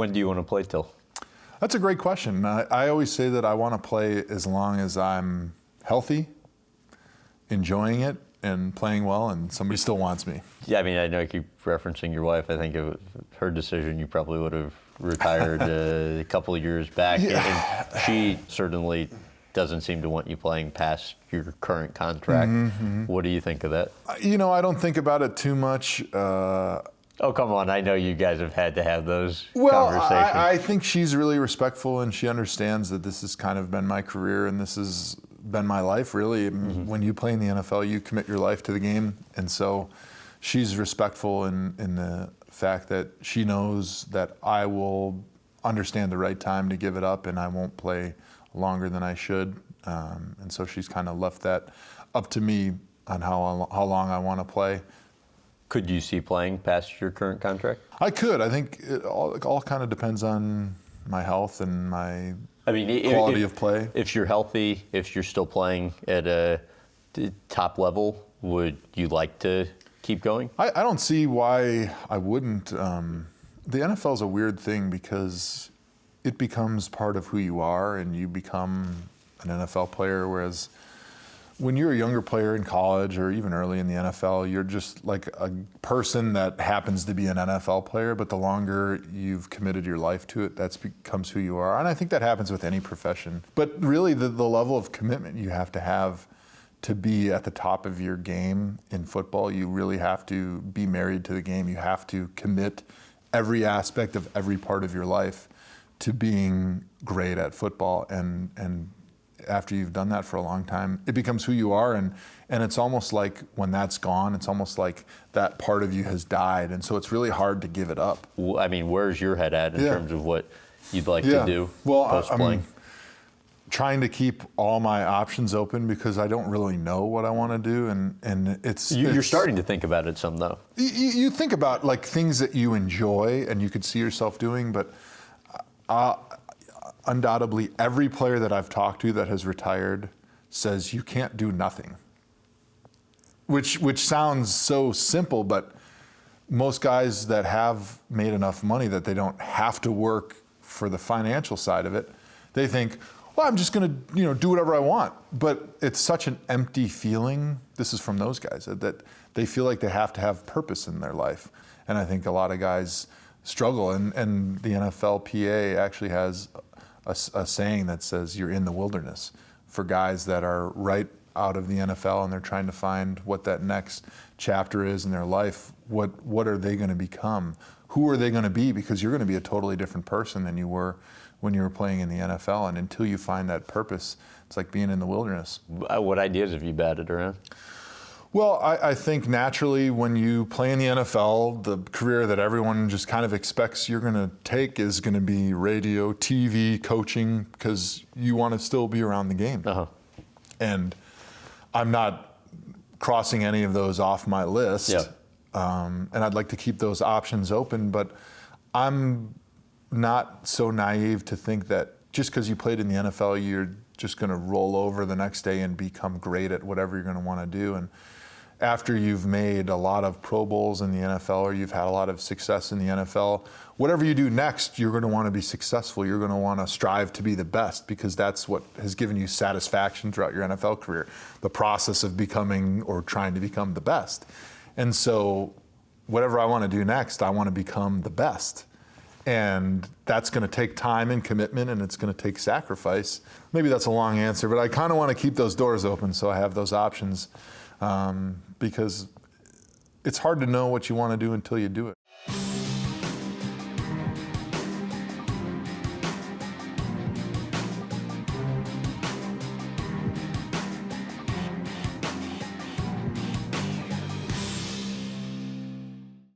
When do you want to play till? That's a great question. I always say that I want to play as long as I'm healthy, enjoying it, and playing well, and somebody still wants me. Yeah, I mean, I know you keep referencing your wife. I think if her decision, you probably would have retired a couple of years back. Yeah. And she certainly doesn't seem to want you playing past your current contract. Mm-hmm. What do you think of that? You know, I don't think about it too much. Oh, come on. I know you guys have had to have those conversations. I think she's really respectful, and she understands that this has kind of been my career, and this has been my life, really. Mm-hmm. When you play in the NFL, you commit your life to the game. And so she's respectful in the fact that she knows that I will understand the right time to give it up, and I won't play longer than I should. And so she's kind of left that up to me on how long I want to play. Could you see playing past your current contract? I could. I think it all kind of depends on my health and my quality of play. If you're healthy, if you're still playing at a top level, would you like to keep going? I don't see why I wouldn't. The NFL is a weird thing because it becomes part of who you are, and you become an NFL player, whereas when you're a younger player in college or even early in the NFL, you're just like a person that happens to be an NFL player, but the longer you've committed your life to it, that becomes who you are. And I think that happens with any profession. But really the level of commitment you have to be at the top of your game in football, you really have to be married to the game. You have to commit every aspect of every part of your life to being great at football, and after you've done that for a long time, it becomes who you are, and it's almost like when that's gone, it's almost like that part of you has died, and so it's really hard to give it up. I mean, where's your head at in terms of what you'd like to do post-playing? I'm trying to keep all my options open because I don't really know what I want to do, and You're starting to think about it some, though. You think about like things that you enjoy and you could see yourself doing, but undoubtedly, every player that I've talked to that has retired says you can't do nothing, which sounds so simple, but most guys that have made enough money that they don't have to work for the financial side of it, they think, well, I'm just going to do whatever I want. But it's such an empty feeling. This is from those guys, that they feel like they have to have purpose in their life. And I think a lot of guys struggle, and the NFLPA actually has a saying that says you're in the wilderness for guys that are right out of the NFL and they're trying to find what that next chapter is in their life. What are they going to become? Who are they going to be? Because you're going to be a totally different person than you were when you were playing in the NFL. And until you find that purpose, it's like being in the wilderness. What ideas have you batted around? Well, I think naturally when you play in the NFL, the career that everyone just kind of expects you're going to take is going to be radio, TV, coaching, because you want to still be around the game. Uh-huh. And I'm not crossing any of those off my list. Yeah. And I'd like to keep those options open, but I'm not so naive to think that just because you played in the NFL, you're just going to roll over the next day and become great at whatever you're going to want to do. And after you've made a lot of Pro Bowls in the NFL, or you've had a lot of success in the NFL, whatever you do next, you're going to want to be successful. You're going to want to strive to be the best, because that's what has given you satisfaction throughout your NFL career, the process of becoming or trying to become the best. And so whatever I want to do next, I want to become the best. And that's going to take time and commitment, and it's going to take sacrifice. Maybe that's a long answer, but I kind of want to keep those doors open so I have those options, because it's hard to know what you want to do until you do it.